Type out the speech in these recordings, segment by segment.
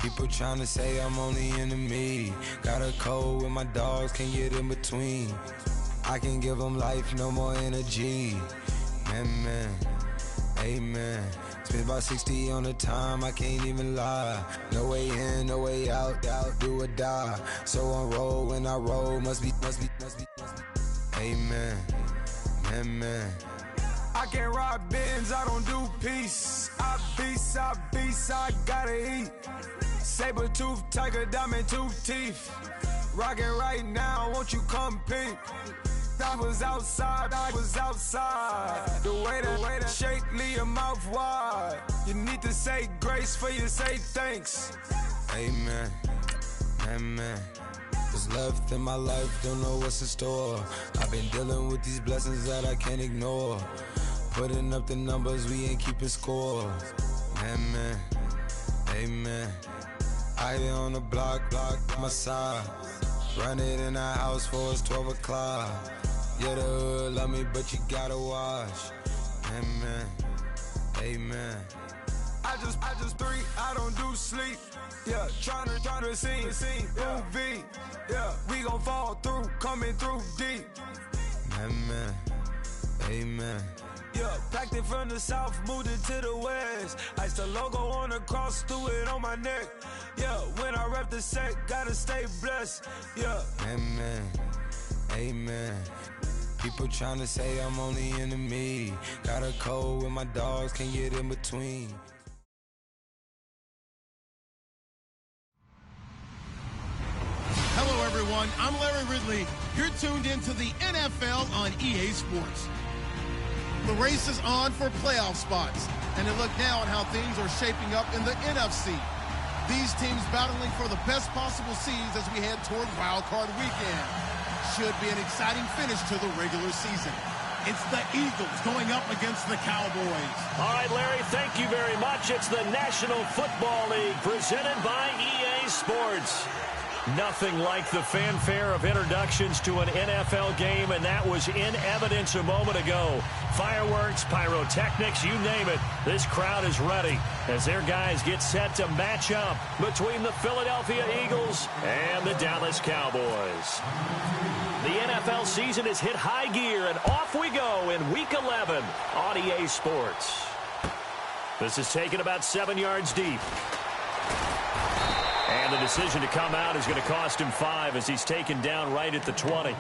People trying to say I'm only enemy. Got a code with my dogs, can't get in between. I can give them life, no more energy. Amen, amen. Spent about 60 on the time, I can't even lie. No way in, no way out, do or die. So on roll, when I roll, must be. Amen, amen. I can't ride Benz, I don't do peace. I beast, I gotta eat. Saber tooth, tiger, diamond tooth teeth. Rockin' right now, won't you come peep? I was outside. The way that shake, leave your mouth wide. You need to say grace for you say thanks. Amen, amen. What's left in my life, don't know what's in store. I've been dealing with these blessings that I can't ignore. Putting up the numbers, we ain't keeping score. Amen, amen. I here on the block, my side. Run it in the house for it's 12 o'clock. Yeah, the hood love me, but you gotta watch. Amen, amen. I just three, I don't do sleep. Yeah, tryna see UV. Yeah, we gon' fall through, coming through deep. Amen, amen. Yeah, packed it from the south, moved it to the west. Iced the logo on the cross, threw it on my neck. Yeah, when I rep the set, gotta stay blessed. Yeah, amen, amen. People trying to say I'm only enemy. Got a code with my dogs, can't get in between. Hello, everyone. I'm Larry Ridley. You're tuned into the NFL on EA Sports. The race is on for playoff spots, and a look now at how things are shaping up in the NFC. These teams battling for the best possible seeds as we head toward Wild Card Weekend. Should be an exciting finish to the regular season. It's the Eagles going up against the Cowboys. All right, Larry, thank you very much. It's the National Football League presented by EA Sports. Nothing like the fanfare of introductions to an NFL game, and that was in evidence a moment ago. Fireworks, pyrotechnics, you name it. This crowd is ready as their guys get set to match up between the Philadelphia Eagles and the Dallas Cowboys. The NFL season has hit high gear, and off we go in Week 11 on EA Sports. This is taken about 7 yards deep. And the decision to come out is going to cost him 5 as he's taken down right at the 20.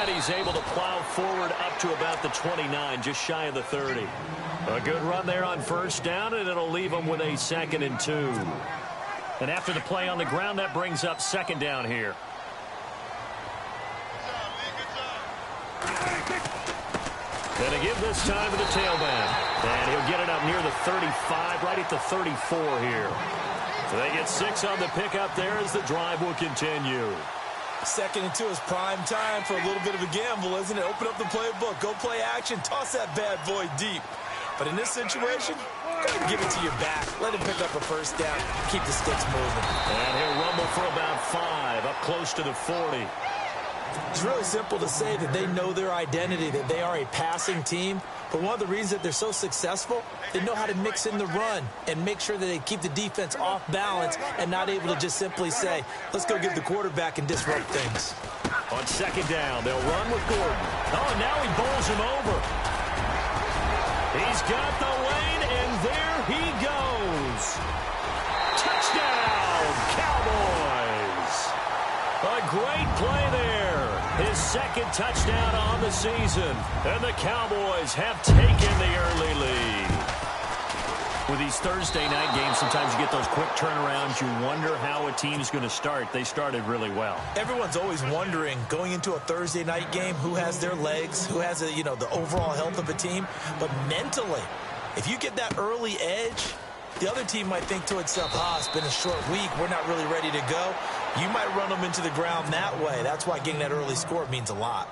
He's able to plow forward up to about the 29, just shy of the 30. A good run there on first down, and it'll leave him with a 2nd and 2. And after the play on the ground, that brings up 2nd down here. Gonna give this time to the tailback. And he'll get it up near the 35, right at the 34 here. So they get 6 on the pickup there as the drive will continue. 2nd and 2 is prime time for a little bit of a gamble, isn't it? Open up the playbook, go play action, toss that bad boy deep. But in this situation, go ahead and give it to your back. Let him pick up a first down, keep the sticks moving. And he'll rumble for about 5, up close to the 40. It's really simple to say that they know their identity, that they are a passing team. But one of the reasons that they're so successful, they know how to mix in the run and make sure that they keep the defense off balance and not able to just simply say, let's go get the quarterback and disrupt things. On 2nd down, they'll run with Gordon. Oh, and now he bowls him over. He's got the lane, and there he goes. Touchdown, Cowboys. A great play there. His 2nd touchdown on the season. And the Cowboys have taken the early lead. With these Thursday night games, sometimes you get those quick turnarounds. You wonder how a team's going to start. They started really well. Everyone's always wondering, going into a Thursday night game, who has their legs, who has the overall health of a team. But mentally, if you get that early edge, the other team might think to itself, it's been a short week. We're not really ready to go. You might run them into the ground that way. That's why getting that early score means a lot.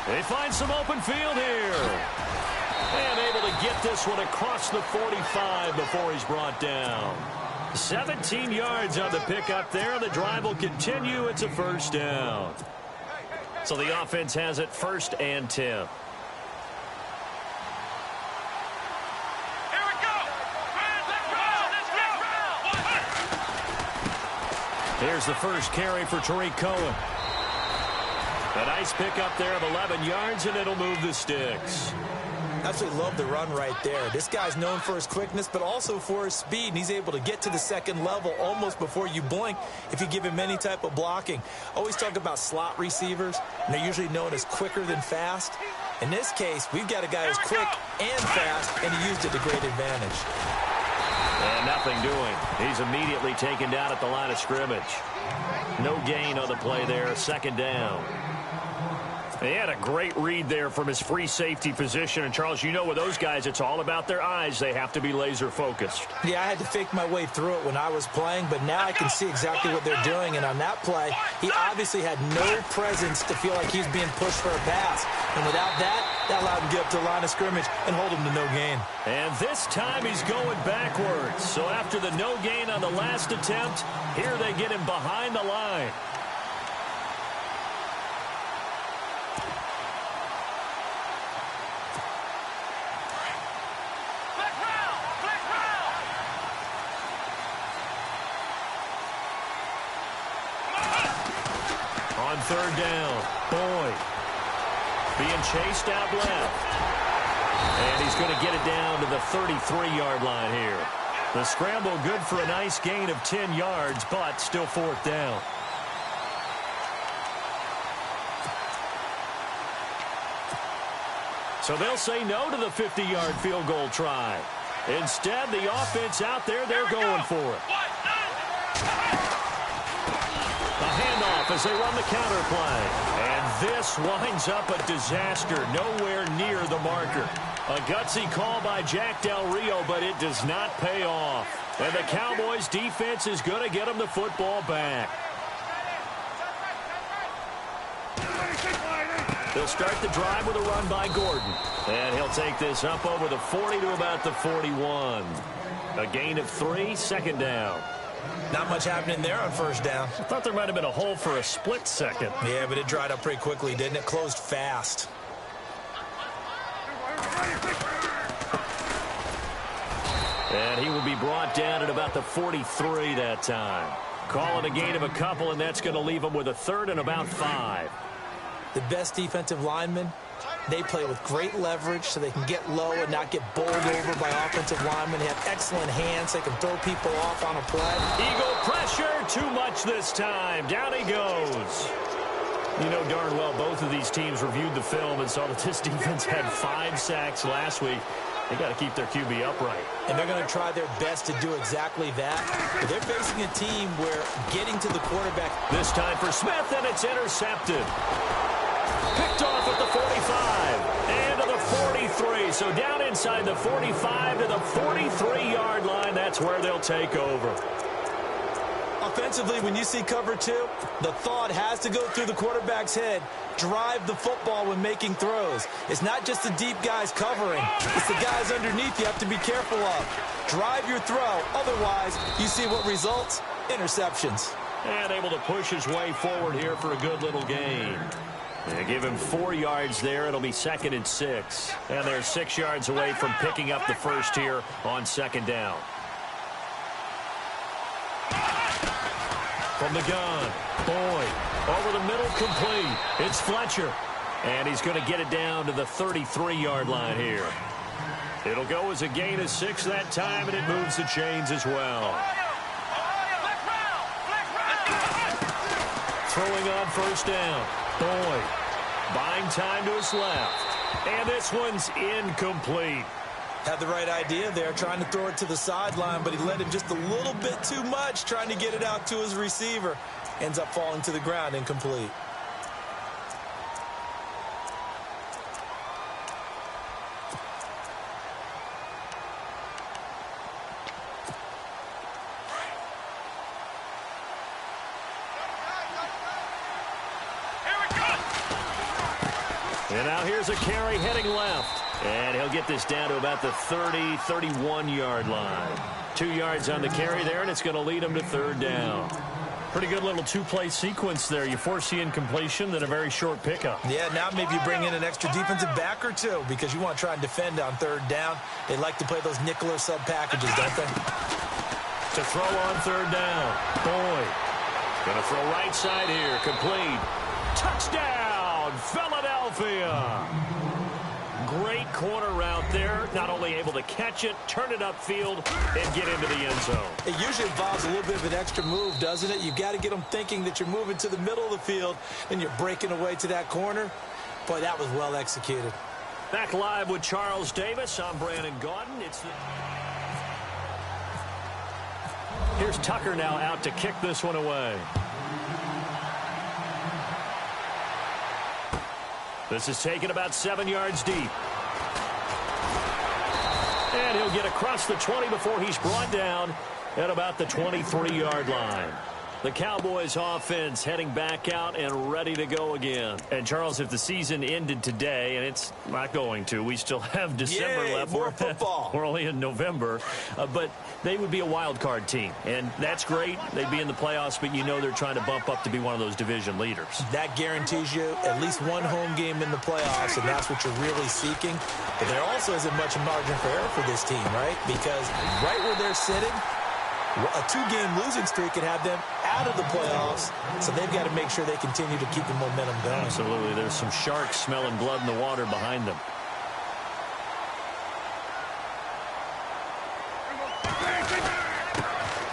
They find some open field here. And able to get this one across the 45 before he's brought down. 17 yards on the pickup there. The drive will continue. It's a first down. So the offense has it 1st and 10. Here we go. Here's the first carry for Tariq Cohen. A nice pickup there of 11 yards, and it'll move the sticks. Absolutely love the run right there. This guy's known for his quickness, but also for his speed, and he's able to get to the second level almost before you blink if you give him any type of blocking. Always talk about slot receivers, and they're usually known as quicker than fast. In this case, we've got a guy who's quick and fast, and he used it to great advantage. And nothing doing. He's immediately taken down at the line of scrimmage. No gain on the play there, 2nd down. He had a great read there from his free safety position. And, Charles, you know with those guys, it's all about their eyes. They have to be laser focused. Yeah, I had to fake my way through it when I was playing, but now I can see exactly what they're doing. And on that play, he obviously had no presence to feel like he's being pushed for a pass. And without that, that allowed him to get up to the line of scrimmage and hold him to no gain. And this time he's going backwards. So after the no gain on the last attempt, here they get him behind the line. On 3rd down, Boyd being chased out left. And he's going to get it down to the 33-yard line here. The scramble good for a nice gain of 10 yards, but still 4th down. So they'll say no to the 50-yard field goal try. Instead, the offense out there, they're going for it. A handoff as they run the counter play. And this winds up a disaster, nowhere near the marker. A gutsy call by Jack Del Rio, but it does not pay off. And the Cowboys' defense is going to get them the football back. They'll start the drive with a run by Gordon. And he'll take this up over the 40 to about the 41. A gain of 3, 2nd down. Not much happening there on 1st down. I thought there might have been a hole for a split second. Yeah, but it dried up pretty quickly, didn't it? Closed fast. And he will be brought down at about the 43 that time. Call it a gain of a couple, and that's going to leave him with a 3rd and about 5. The best defensive linemen, they play with great leverage so they can get low and not get bowled over by offensive linemen. They have excellent hands. They can throw people off on a play. Eagle pressure, too much this time. Down he goes. You know darn well both of these teams reviewed the film and saw that this defense had 5 sacks last week. They got to keep their QB upright. And they're going to try their best to do exactly that. But they're facing a team where getting to the quarterback. This time for Smith, and it's intercepted. Picked off at the 45 and to the 43. So down inside the 45 to the 43-yard line. That's where they'll take over. Offensively, when you see cover 2, the thought has to go through the quarterback's head. Drive the football when making throws. It's not just the deep guys covering. It's the guys underneath you have to be careful of. Drive your throw. Otherwise, you see what results? Interceptions. And able to push his way forward here for a good little gain. They give him 4 yards there. It'll be 2nd and 6. And they're 6 yards away from picking up the first here on 2nd down. From the gun, Boyd, over the middle, complete. It's Fletcher. And he's going to get it down to the 33-yard line here. It'll go as a gain of 6 that time, and it moves the chains as well. Throwing on 1st down. Boyd buying Throwing time to his left. And this one's incomplete. Had the right idea there, trying to throw it to the sideline, but he led him just a little bit too much, trying to get it out to his receiver. Ends up falling to the ground, incomplete. And now here's a carry heading left. And he'll get this down to about the 30, 31-yard line. 2 yards on the carry there, and it's going to lead him to third down. Pretty good little two-play sequence there. You force the incompletion, then a very short pickup. Yeah, now maybe you bring in an extra defensive back or two because you want to try and defend on third down. They like to play those nickel or sub packages, don't they? To throw on third down. Boyd. Going to throw right side here. Complete. Touchdown, Philadelphia. Great corner route there. Not only able to catch it, turn it upfield, and get into the end zone. It usually involves a little bit of an extra move, doesn't it? You've got to get them thinking that you're moving to the middle of the field, and you're breaking away to that corner. Boy, that was well executed. Back live with Charles Davis. I'm Brandon Gaudin. Here's Tucker now out to kick this one away. This is taken about 7 yards deep. And he'll get across the 20 before he's brought down at about the 23-yard line. The Cowboys offense heading back out and ready to go again. And, Charles, if the season ended today, and it's not going to, we still have December left. More football. We're only in November. But they would be a wild card team. And that's great. They'd be in the playoffs, but you know they're trying to bump up to be one of those division leaders. That guarantees you at least one home game in the playoffs, and that's what you're really seeking. But there also isn't much margin for error for this team, right? Because right where they're sitting, a 2-game losing streak could have them out of the playoffs, so they've got to make sure they continue to keep the momentum going. Absolutely. There's some sharks smelling blood in the water behind them.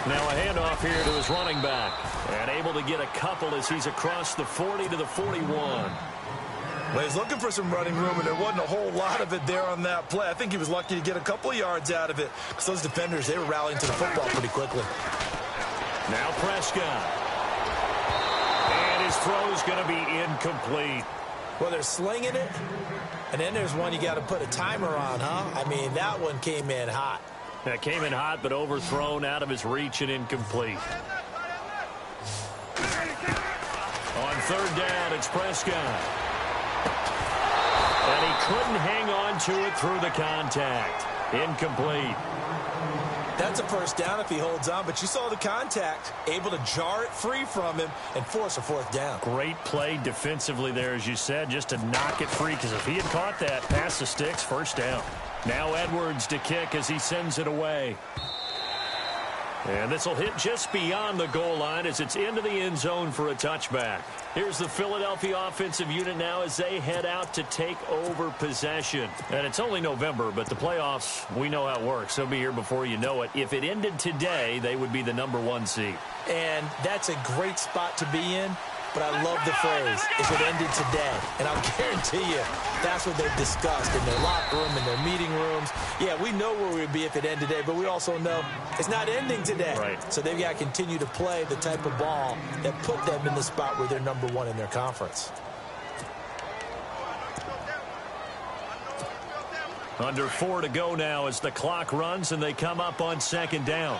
Now a handoff here to his running back, and able to get a couple as he's across the 40 to the 41. Well, he's looking for some running room, and there wasn't a whole lot of it there on that play. I think he was lucky to get a couple of yards out of it because those defenders, they were rallying to the football pretty quickly. Now Prescott. And his throw's going to be incomplete. Well, they're slinging it, and then there's one you got to put a timer on, huh? I mean, that one came in hot. That came in hot, but overthrown out of his reach and incomplete. On third down, it's Prescott. And he couldn't hang on to it through the contact. Incomplete. That's a first down if he holds on, but you saw the contact. Able to jar it free from him and force a fourth down. Great play defensively there, as you said, just to knock it free, because if he had caught that, past the sticks, first down. Now Edwards to kick as he sends it away. And this will hit just beyond the goal line as it's into the end zone for a touchback. Here's the Philadelphia offensive unit now as they head out to take over possession. And it's only November, but the playoffs, we know how it works. They'll be here before you know it. If it ended today, they would be the #1 seed. And that's a great spot to be in. But I love the phrase, if it ended today. And I'll guarantee you, that's what they've discussed in their locker room, in their meeting rooms. Yeah, we know where we'd be if it ended today, but we also know it's not ending today. Right. So they've got to continue to play the type of ball that put them in the spot where they're #1 in their conference. Under 4 to go now as the clock runs and they come up on second down.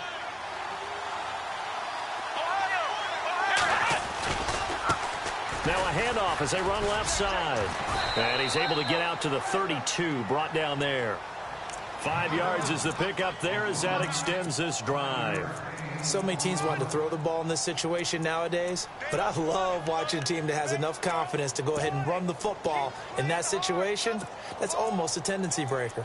Now a handoff as they run left side. And he's able to get out to the 32, brought down there. 5 yards is the pickup there as that extends this drive. So many teams want to throw the ball in this situation nowadays, but I love watching a team that has enough confidence to go ahead and run the football in that situation. That's almost a tendency breaker.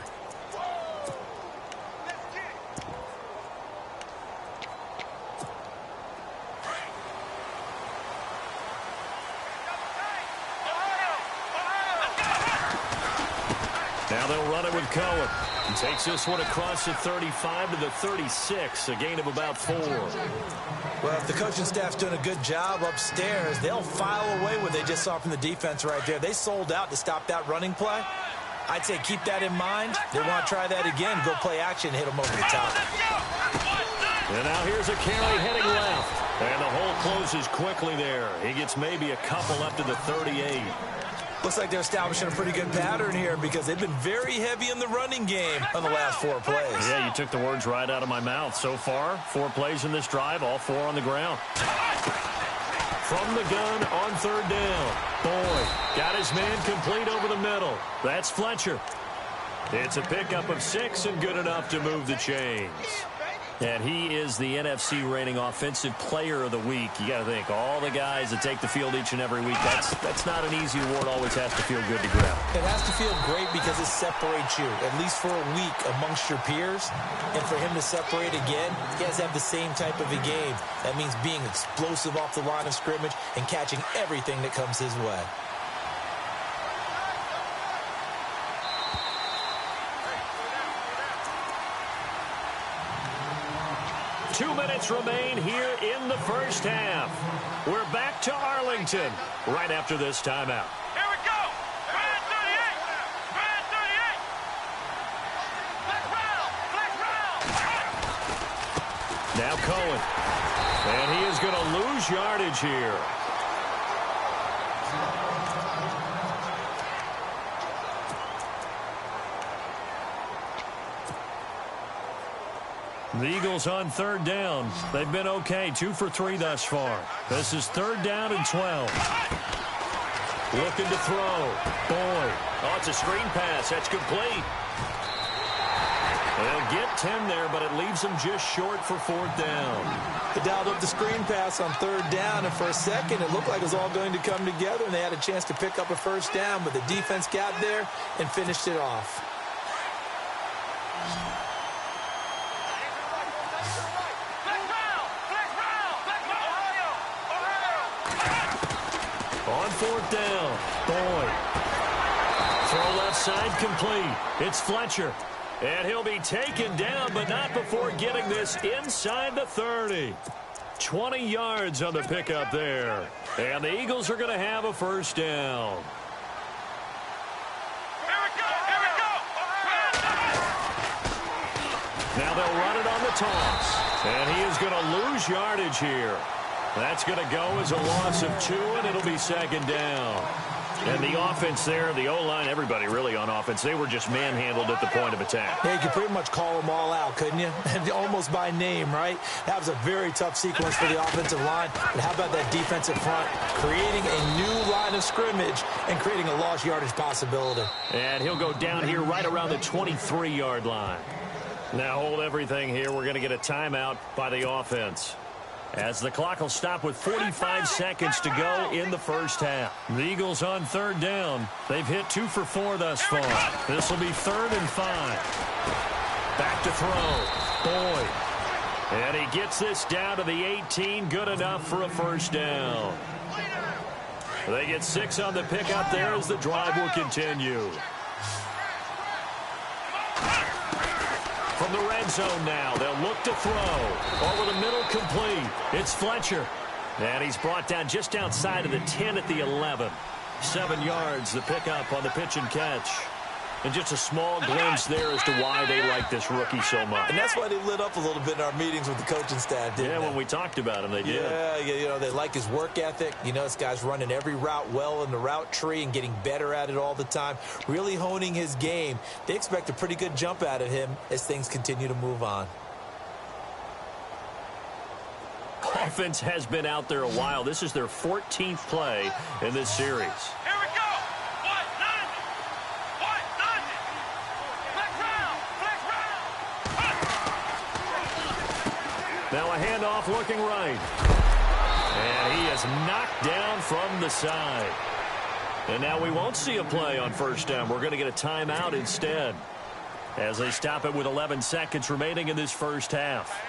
Now they'll run it with Cohen. He takes this one across the 35 to the 36, a gain of about 4. Well, if the coaching staff's doing a good job upstairs, they'll file away what they just saw from the defense right there. They sold out to stop that running play. I'd say keep that in mind. They want to try that again, go play action, hit them over the top. And now here's a carry heading left. And the hole closes quickly there. He gets maybe a couple up to the 38. Looks like they're establishing a pretty good pattern here because they've been very heavy in the running game on the last 4 plays. Yeah, you took the words right out of my mouth. So far, 4 plays in this drive, all 4 on the ground. From the gun on 3rd down. Boyd got his man complete over the middle. That's Fletcher. It's a pickup of 6 and good enough to move the chains. And he is the NFC reigning offensive player of the week. You got to think, all the guys that take the field each and every week, that's not an easy award. Always has to feel good to grab. It has to feel great because it separates you, at least for a week, amongst your peers. And for him to separate again, he has to have the same type of a game. That means being explosive off the line of scrimmage and catching everything that comes his way. 2 minutes remain here in the first half. We're back to Arlington right after this timeout. Here we go. Brand 38. Brand 38. Flex round. Flex round. Now Cohen. And he is going to lose yardage here. The Eagles on 3rd down. They've been okay, 2 for 3 thus far. This is 3rd down and 12. Looking to throw. Boyd. Oh, it's a screen pass. That's complete. They'll get 10 there, but it leaves them just short for 4th down. They dialed up the screen pass on 3rd down, and for a second it looked like it was all going to come together, and they had a chance to pick up a 1st down, but the defense got there and finished it off. On 4th down, Boyd. Throw left side complete. It's Fletcher. And he'll be taken down, but not before getting this inside the 30. 20 yards on the pickup there. And the Eagles are going to have a 1st down. Here we go. Here we go. Now they'll run it on the toss. And he is going to lose yardage here. That's going to go as a loss of 2, and it'll be 2nd down. And the offense there, the O-line, everybody really on offense, they were just manhandled at the point of attack. Yeah, you could pretty much call them all out, couldn't you? Almost by name, right? That was a very tough sequence for the offensive line. But how about that defensive front creating a new line of scrimmage and creating a lost yardage possibility? And he'll go down here right around the 23-yard line. Now hold everything here. We're going to get a timeout by the offense, as the clock will stop with 45 seconds to go in the first half. The Eagles on 3rd down. They've hit 2 for 4 thus far. This will be 3rd and 5. Back to throw. Boyd. And he gets this down to the 18. Good enough for a 1st down. They get 6 on the pickup there as the drive will continue. From the red zone now, they'll look to throw. Over the middle, complete. It's Fletcher. And he's brought down just outside of the 10 at the 11. 7 yards, the pickup on the pitch and catch. And just a small glimpse there as to why they like this rookie so much. And that's why they lit up a little bit in our meetings with the coaching staff, didn't they? Yeah, when we talked about him, they did. Yeah, you know, they like his work ethic. You know, this guy's running every route well in the route tree and getting better at it all the time, really honing his game. They expect a pretty good jump out of him as things continue to move on. Offense has been out there a while. This is their 14th play in this series. Here we go. What? Nothing. What? Nothing. Flex round. Flex round. Now a handoff looking right. And he is knocked down from the side. And now we won't see a play on 1st down. We're going to get a timeout instead, as they stop it with 11 seconds remaining in this first half.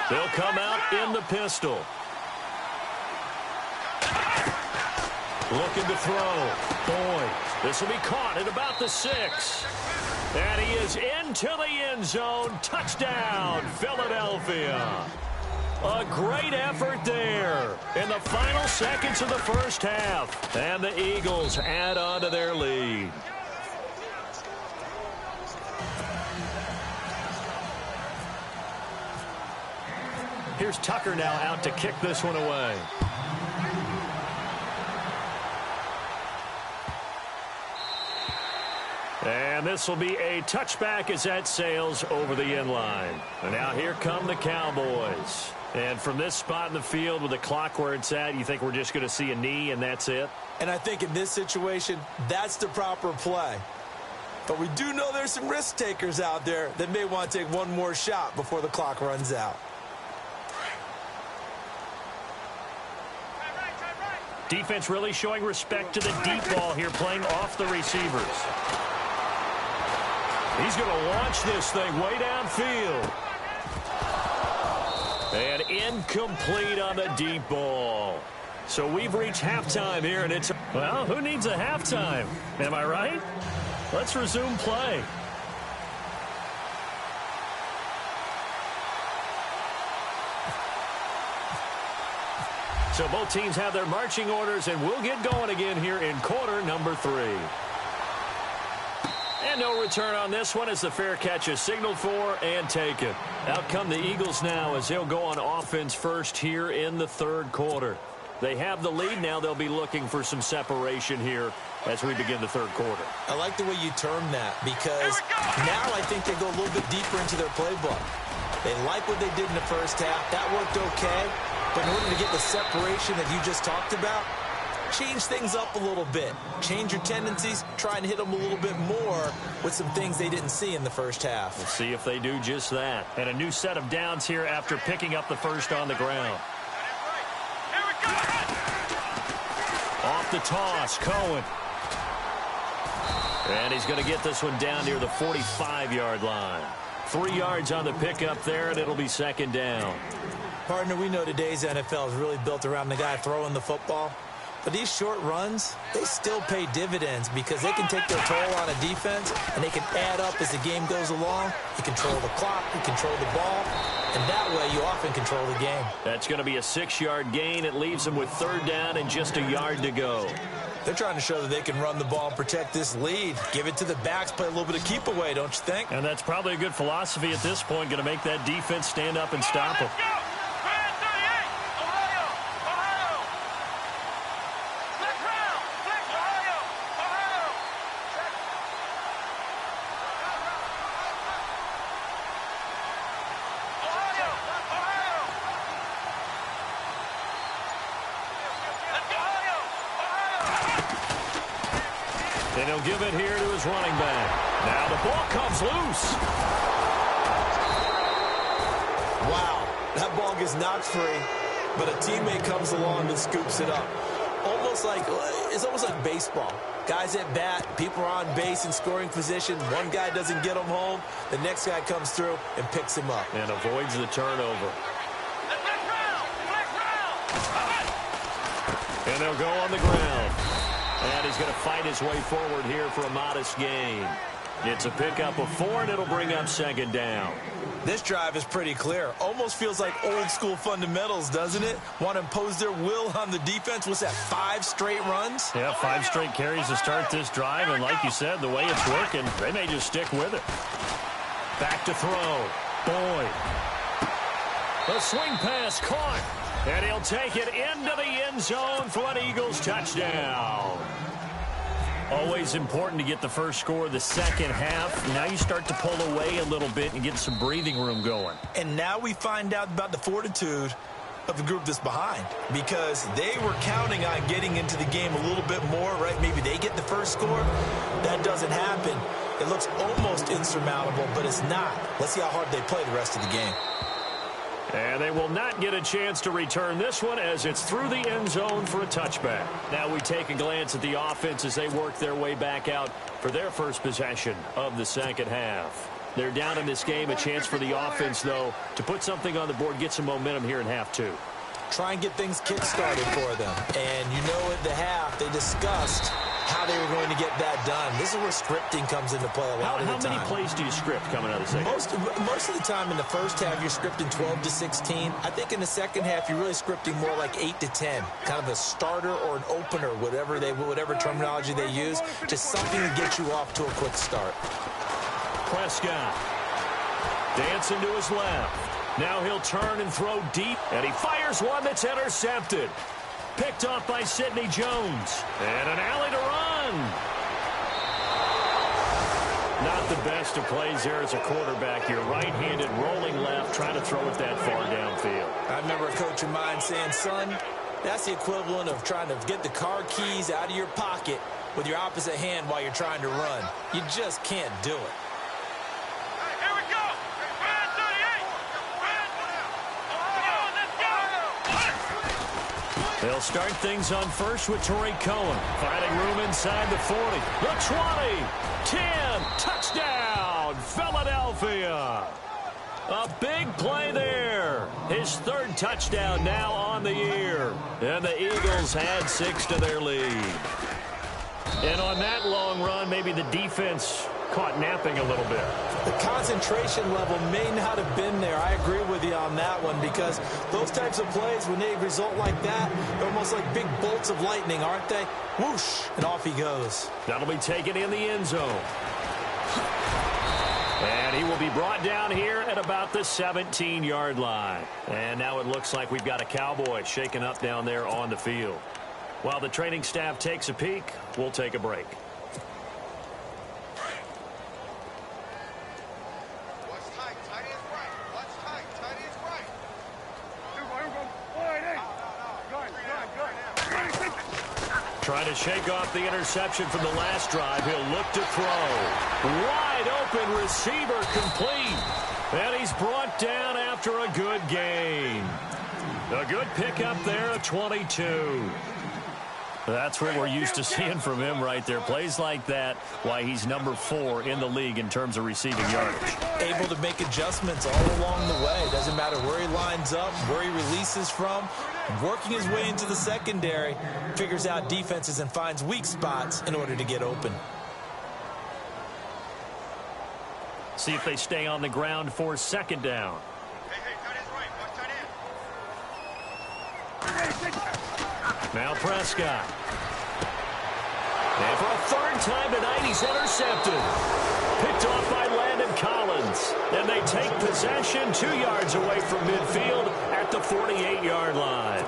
They'll come out in the pistol. Looking to throw. Boyd. This will be caught at about the 6. And he is into the end zone. Touchdown, Philadelphia. A great effort there in the final seconds of the first half. And the Eagles add on to their lead. Here's Tucker now out to kick this one away. And this will be a touchback as that sails over the end line. And now here come the Cowboys. And from this spot in the field with the clock where it's at, you think we're just going to see a knee and that's it? And I think in this situation, that's the proper play. But we do know there's some risk takers out there that may want to take one more shot before the clock runs out. Defense really showing respect to the deep ball here, playing off the receivers. He's going to launch this thing way downfield. And incomplete on the deep ball. So we've reached halftime here, and it's, well, who needs a halftime? Am I right? Let's resume play. So both teams have their marching orders, and we'll get going again here in quarter number 3. And no return on this one as the fair catch is signaled for and taken. Out come the Eagles now as they'll go on offense first here in the third quarter. They have the lead now. They'll be looking for some separation here as we begin the third quarter. I like the way you term that because now I think they go a little bit deeper into their playbook. They like what they did in the first half. That worked okay. But in order to get the separation that you just talked about, change things up a little bit. Change your tendencies. Try and hit them a little bit more with some things they didn't see in the first half. We'll see if they do just that. And a new set of downs here after picking up the first on the ground. Off the toss, Cohen. And he's going to get this one down near the 45-yard line. 3 yards on the pickup there, and it'll be second down. Partner, we know today's NFL is really built around the guy throwing the football. But these short runs, they still pay dividends because they can take their toll on a defense, and they can add up as the game goes along. You control the clock, you control the ball, and that way you often control the game. That's going to be a 6-yard gain. It leaves them with third down and just a yard to go. They're trying to show that they can run the ball and protect this lead. Give it to the backs, play a little bit of keep away, don't you think? And that's probably a good philosophy at this point, going to make that defense stand up and stop them. And he'll give it here to his running back. Now the ball comes loose. Wow, that ball gets knocked free, but a teammate comes along and scoops it up. It's almost like baseball. Guys at bat, people are on base in scoring position. One guy doesn't get him home. The next guy comes through and picks him up. And avoids the turnover. And they'll go on the ground. And he's going to fight his way forward here for a modest gain. It's a pickup of 4, and it'll bring up second down. This drive is pretty clear. Almost feels like old-school fundamentals, doesn't it? Want to impose their will on the defense. What's that, 5 straight runs? Yeah, 5 straight carries to start this drive. And like you said, the way it's working, they may just stick with it. Back to throw. Boyd. The swing pass caught. And he'll take it into the end zone for an Eagles touchdown. Always important to get the first score of the second half. Now you start to pull away a little bit and get some breathing room going. And now we find out about the fortitude of the group that's behind, because they were counting on getting into the game a little bit more, right? Maybe they get the first score. That doesn't happen. It looks almost insurmountable, but it's not. Let's see how hard they play the rest of the game. And they will not get a chance to return this one as it's through the end zone for a touchback. Now we take a glance at the offense as they work their way back out for their first possession of the second half. They're down in this game. A chance for the offense, though, to put something on the board, get some momentum here in half 2. try and get things kick-started for them. And you know at the half, they discussed how they were going to get that done. This is where scripting comes into play a lot of the time. How many plays do you script coming out of the second? Most of the time in the first half, you're scripting 12 to 16. I think in the second half, you're really scripting more like 8 to 10. Kind of a starter or an opener, whatever terminology they use. Just something to get you off to a quick start. Prescott dancing to his left. Now he'll turn and throw deep, and he fires one that's intercepted. Picked off by Sidney Jones. And an alley to run. Not the best of plays there as a quarterback. You're right-handed, rolling left, trying to throw it that far downfield. I remember a coach of mine saying, son, that's the equivalent of trying to get the car keys out of your pocket with your opposite hand while you're trying to run. You just can't do it. Here we go. Brad 38. Let's go. They'll start things on first with Torrey Cohen. Finding room inside the 40. The 20. 10. Touchdown, Philadelphia. A big play there. His third touchdown now on the year. And the Eagles add 6 to their lead. And on that long run, maybe the defense caught napping a little bit. The concentration level may not have been there. I agree with you on that one, because those types of plays, when they result like that, they're almost like big bolts of lightning, aren't they? Whoosh, and off he goes. That'll be taken in the end zone. And he will be brought down here at about the 17-yard line. And now it looks like we've got a Cowboy shaken up down there on the field. While the training staff takes a peek, we'll take a break. Trying to shake off the interception from the last drive. He'll look to throw. Wide open receiver complete. And he's brought down after a good gain. A good pickup there of 22. That's what we're used to seeing from him right there. Plays like that, why he's number 4 in the league in terms of receiving yardage. Able to make adjustments all along the way. Doesn't matter where he lines up, where he releases from. Working his way into the secondary, figures out defenses and finds weak spots in order to get open. See if they stay on the ground for second down. Now Prescott. And for a third time tonight, he's intercepted. Picked off by Landon Collins. And they take possession 2 yards away from midfield at the 48-yard line.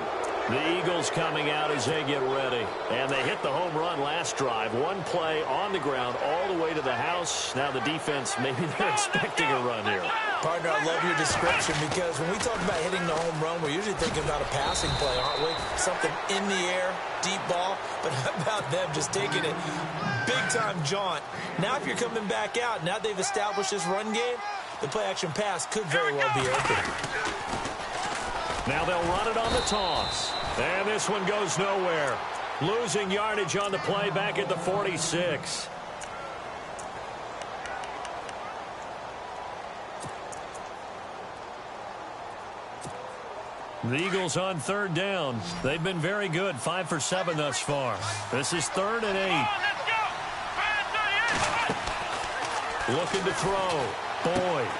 The Eagles coming out as they get ready. And they hit the home run last drive. One play on the ground all the way to the house. Now the defense, maybe they're expecting a run here. Partner, I love your description, because when we talk about hitting the home run, we're usually thinking about a passing play, aren't we? Something in the air, deep ball. But how about them just taking it big-time jaunt? Now if you're coming back out, now they've established this run game, the play-action pass could very well be open. Now they'll run it on the toss. And this one goes nowhere. Losing yardage on the play back at the 46. The Eagles on third down. They've been very good, 5 for 7 thus far. This is 3rd and 8. Looking to throw. Boyd.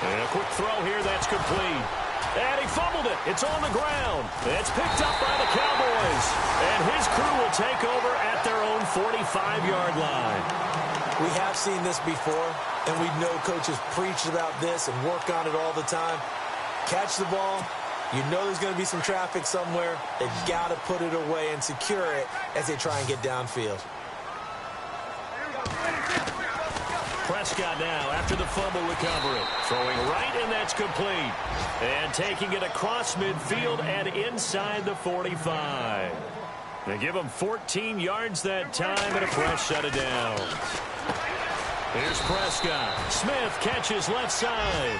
And a quick throw here, that's complete. And he fumbled it. It's on the ground. It's picked up by the Cowboys. And his crew will take over at their own 45-yard line. We have seen this before, and we know coaches preach about this and work on it all the time. Catch the ball. You know there's going to be some traffic somewhere. They've got to put it away and secure it as they try and get downfield. Prescott now after the fumble recovery. Throwing right, and that's complete. And taking it across midfield and inside the 45. They give him 14 yards that time and a fresh set of downs. Here's Prescott. Smith catches left side.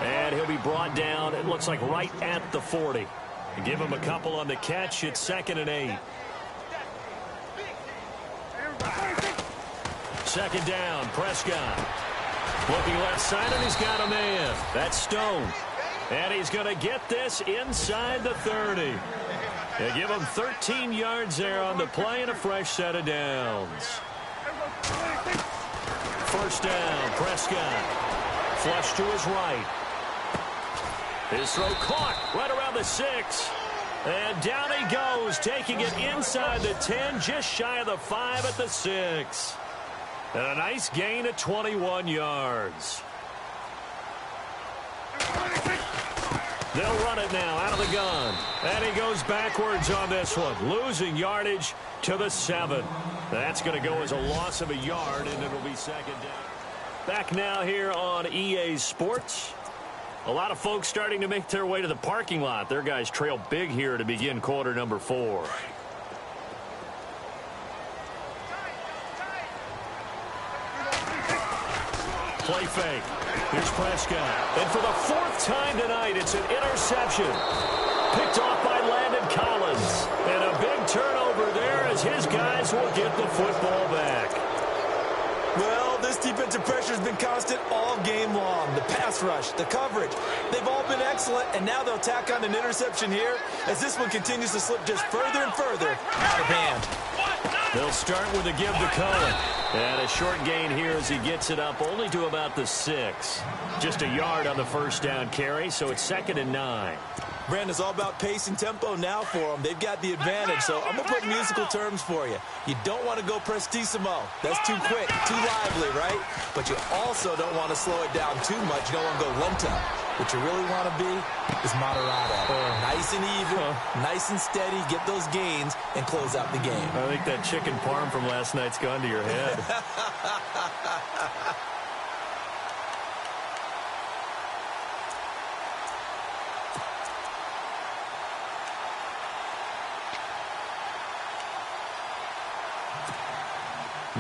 And he'll be brought down, it looks like right at the 40. Give him a couple on the catch. It's 2nd and 8. Second down, Prescott. Looking left side, and he's got a man. That's Stone. And he's going to get this inside the 30. They give him 13 yards there on the play and a fresh set of downs. First down, Prescott. Flush to his right. His throw caught right around the 6. And down he goes, taking it inside the 10, just shy of the 5 at the 6. And a nice gain of 21 yards. They'll run it now out of the gun. And he goes backwards on this one, losing yardage to the 7. That's going to go as a loss of a yard, and it'll be second down. Back now here on EA Sports. A lot of folks starting to make their way to the parking lot. Their guys trail big here to begin quarter number 4. Play fake. Here's Prescott. And for the 4th time tonight, it's an interception. Picked off by Landon Collins. And a big turnover there as his guys will get the football back. Well, this defensive pressure has been constant all game long. The pass rush, the coverage, they've all been excellent, and now they'll tack on an interception here as this one continues to slip just further and further out of hand. They'll start with a give to Cohen. And a short gain here as he gets it up only to about the 6. Just a yard on the first down carry, so it's 2nd and 9. Brandon, it's all about pace and tempo now for them. They've got the advantage, so I'm going to put musical terms for you. You don't want to go prestissimo. That's too quick, too lively, right? But you also don't want to slow it down too much. You don't want to go lento. What you really want to be is moderado. Nice and even, nice and steady, get those gains, and close out the game. I think that chicken parm from last night's gone to your head.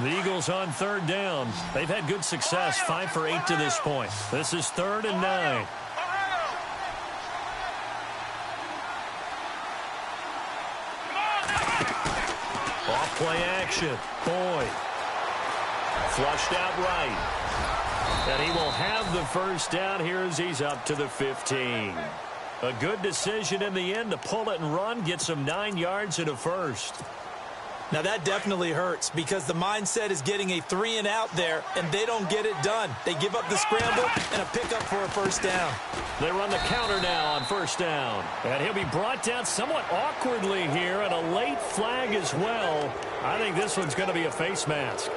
The Eagles on 3rd down. They've had good success, 5 for 8 to this point. This is 3rd and 9. Off play action. Boyd. Flushed out right. And he will have the first down here as he's up to the 15. A good decision in the end to pull it and run, get some 9 yards and a first. Now, that definitely hurts because the mindset is getting a 3 and out there, and they don't get it done. They give up the scramble and a pickup for a first down. They run the counter now on first down. And he'll be brought down somewhat awkwardly here, and a late flag as well. I think this one's going to be a face mask.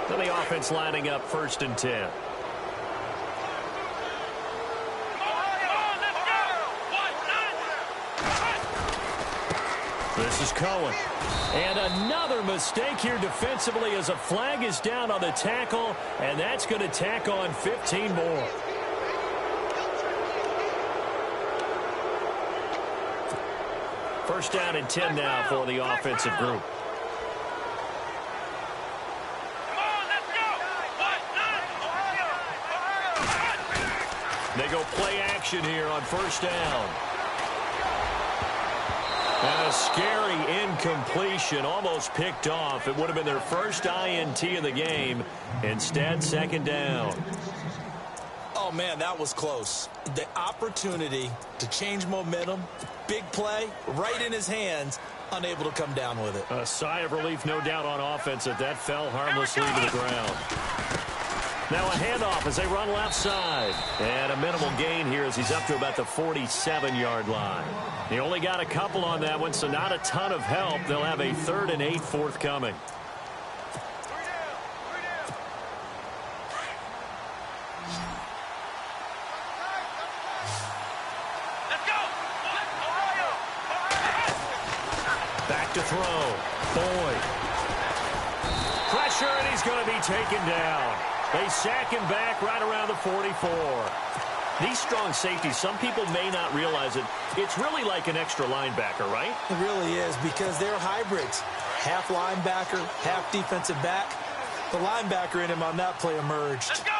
Then the offense lining up 1st and 10. This is Cohen. And another mistake here defensively as a flag is down on the tackle, and that's going to tack on 15 more. First down and 10 now for the offensive group. They go play action here on first down. And a scary incompletion, almost picked off. It would have been their first INT of the game. Instead, 2nd down. Oh, man, that was close. The opportunity to change momentum, big play, right in his hands, unable to come down with it. A sigh of relief, no doubt, on offense that that fell harmlessly to the ground. Now a handoff as they run left side. And a minimal gain here as he's up to about the 47-yard line. He only got a couple on that one, so not a ton of help. They'll have a 3rd and 8 forthcoming. Back to throw. Boyd. Pressure, and he's going to be taken down. They sack him back right around the 44. These strong safeties, some people may not realize it. It's really like an extra linebacker, right? It really is because they're hybrids. Half linebacker, half defensive back. The linebacker in him on that play emerged. Let's go!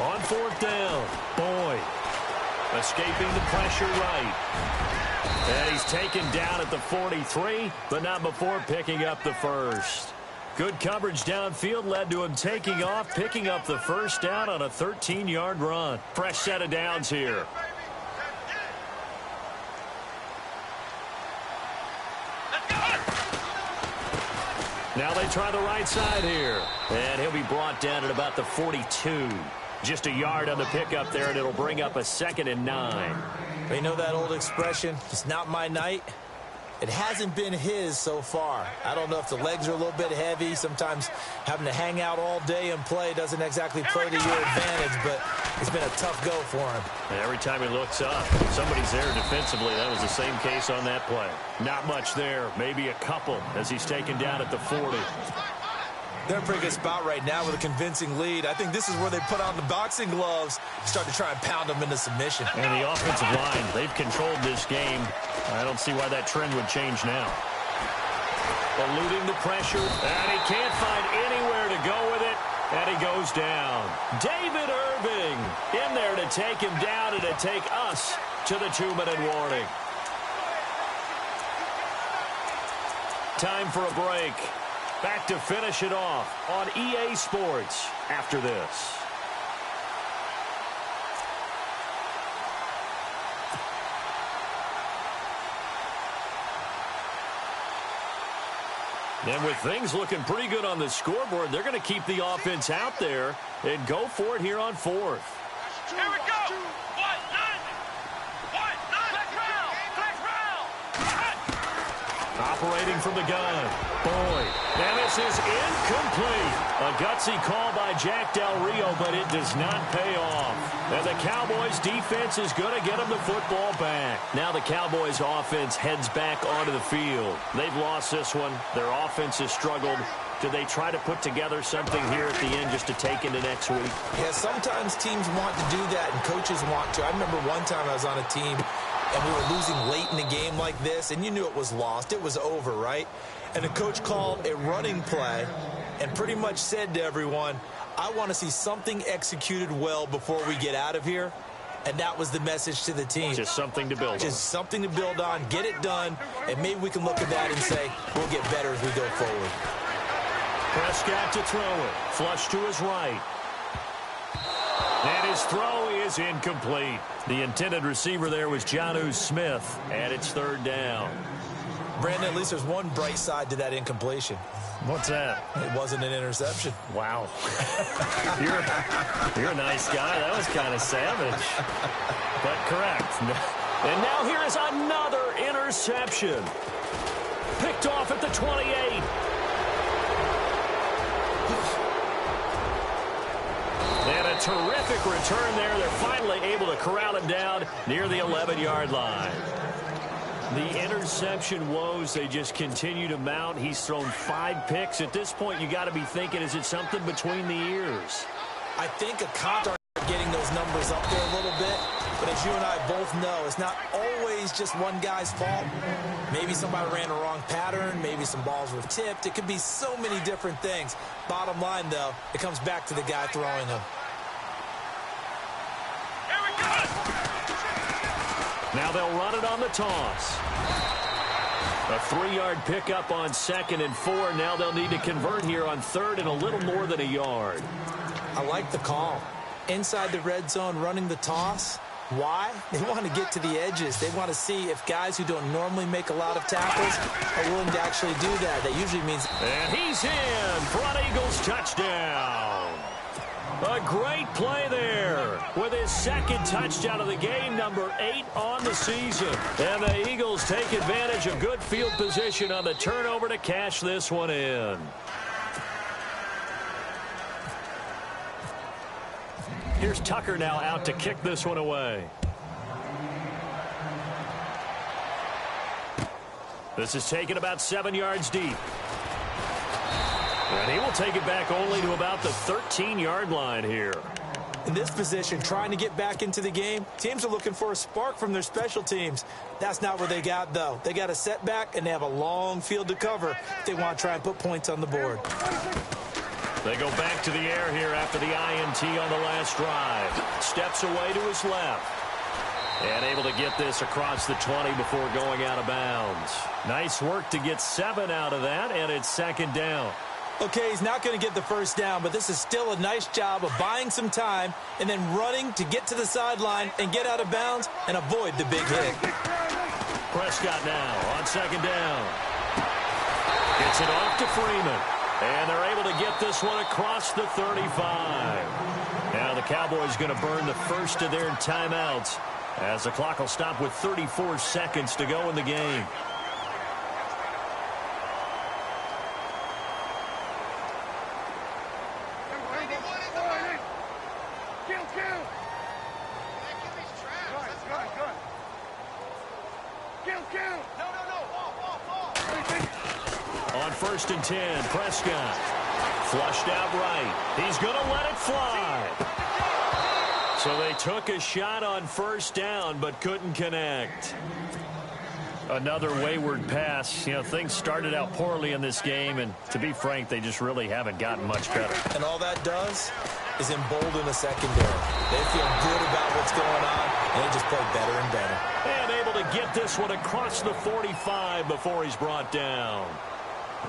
On 4th down, Boyd. Escaping the pressure right. And he's taken down at the 43, but not before picking up the first. Good coverage downfield led to him taking off, picking up the first down on a 13-yard run. Fresh set of downs here. Now they try the right side here. And he'll be brought down at about the 42. Just a yard on the pickup there, and it'll bring up a 2nd and 9. You know that old expression, it's not my night? It hasn't been his so far. I don't know if the legs are a little bit heavy. Sometimes having to hang out all day and play doesn't exactly play to your advantage, but it's been a tough go for him. And every time he looks up, somebody's there defensively. That was the same case on that play. Not much there, maybe a couple as he's taken down at the 40. They're in a pretty good spot right now with a convincing lead. I think this is where they put on the boxing gloves, start to try and pound them into submission. And the offensive line, they've controlled this game. I don't see why that trend would change now. Eluding the pressure, and he can't find anywhere to go with it, and he goes down. David Irving in there to take him down and to take us to the 2-minute warning. Time for a break. Back to finish it off on EA Sports after this. And with things looking pretty good on the scoreboard, they're going to keep the offense out there and go for it here on 4th. Here we go. Operating from the gun. Boyd. And this is incomplete. A gutsy call by Jack Del Rio, but it does not pay off. And the Cowboys defense is going to get them the football back. Now the Cowboys offense heads back onto the field. They've lost this one. Their offense has struggled. Do they try to put together something here at the end just to take into next week? Yeah, sometimes teams want to do that and coaches want to. I remember one time I was on a team and we were losing late in the game like this, and you knew it was lost. It was over, right? And the coach called a running play and pretty much said to everyone, I want to see something executed well before we get out of here. And that was the message to the team. Just something to build on. Just something to build on, get it done, and maybe we can look at that and say, we'll get better as we go forward. Prescott to throw it. Flush to his right. And his throw is incomplete. The intended receiver there was Jonnu Smith, and it's 3rd down. Brandon, at least there's one bright side to that incompletion. What's that? It wasn't an interception. Wow. You're a nice guy. That was kind of savage. But correct. And now here is another interception. Picked off at the 28. And a terrific return there. They're finally able to corral him down near the 11-yard line. The interception woes, they just continue to mount. He's thrown 5 picks. At this point, you got to be thinking, is it something between the ears? I think a counter getting those numbers up there a little bit. But as you and I both know, it's not always just one guy's fault. Maybe somebody ran a wrong pattern. Maybe some balls were tipped. It could be so many different things. Bottom line, though, it comes back to the guy throwing them. Here we go. Now they'll run it on the toss. A 3-yard pickup on 2nd and 4. Now they'll need to convert here on 3rd and a little more than a yard. I like the call. Inside the red zone, running the toss. Why? They want to get to the edges. They want to see if guys who don't normally make a lot of tackles are willing to actually do that. That usually means... And he's in. Front Eagles touchdown. A great play there with his 2nd touchdown of the game, number 8 on the season. And the Eagles take advantage of good field position on the turnover to cash this one in. Here's Tucker now out to kick this one away. This is taken about 7 yards deep. And he will take it back only to about the 13-yard line here. In this position, trying to get back into the game, teams are looking for a spark from their special teams. That's not what they got, though. They got a setback, and they have a long field to cover if they want to try and put points on the board. They go back to the air here after the INT on the last drive. Steps away to his left. And able to get this across the 20 before going out of bounds. Nice work to get 7 out of that, and it's 2nd down. Okay, he's not going to get the first down, but this is still a nice job of buying some time and then running to get to the sideline and get out of bounds and avoid the big hit. Prescott now on second down. Gets it off to Freeman. And they're able to get this one across the 35. Now the Cowboys going to burn the first of their timeouts as the clock will stop with 34 seconds to go in the game. On 1st and 10, Prescott flushed out right. He's going to let it fly. So they took a shot on 1st down but couldn't connect. Another wayward pass. You know, things started out poorly in this game, and to be frank, they just really haven't gotten much better. And all that does is embolden the secondary. They feel good about what's going on, and they just play better and better. And able to get this one across the 45 before he's brought down.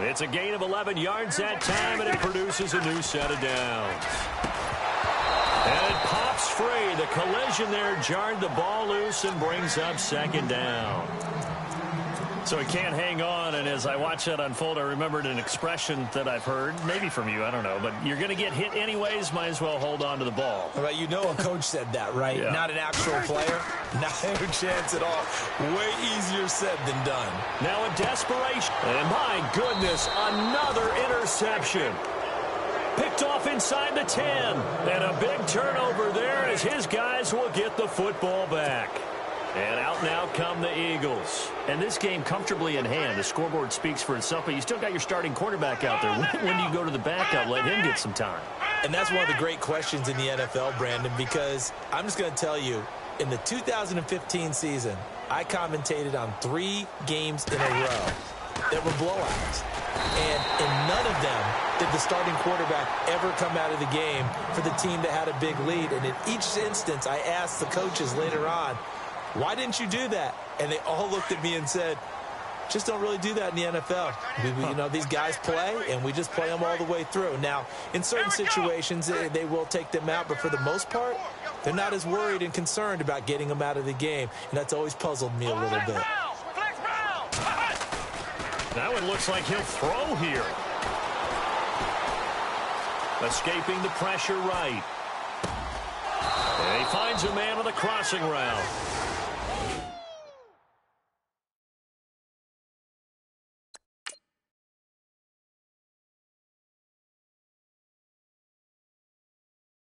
It's a gain of 11 yards that time, and it produces a new set of downs. And it pops free. The collision there jarred the ball loose and brings up 2nd down. So he can't hang on, and as I watch that unfold, I remembered an expression that I've heard, maybe from you, I don't know, but you're going to get hit anyways, might as well hold on to the ball. Right, you know a coach said that, right? Yeah. Not an actual player. Not a chance at all. Way easier said than done. Now in desperation, and my goodness, another interception. Picked off inside the 10, and a big turnover there as his guys will get the football back. And out now come the Eagles. And this game comfortably in hand. The scoreboard speaks for itself, but you still got your starting quarterback out there. When do you go to the backup? Let him get some time. And that's one of the great questions in the NFL, Brandon, because I'm just going to tell you, in the 2015 season, I commentated on 3 games in a row that were blowouts. And in none of them did the starting quarterback ever come out of the game for the team that had a big lead. And in each instance, I asked the coaches later on, why didn't you do that? And they all looked at me and said, just don't really do that in the NFL. You know, these guys play, and we just play them all the way through. Now, in certain situations, they will take them out, but for the most part, they're not as worried and concerned about getting them out of the game, and that's always puzzled me a little bit. That one looks like he'll throw here. Escaping the pressure right. And he finds a man on the crossing route.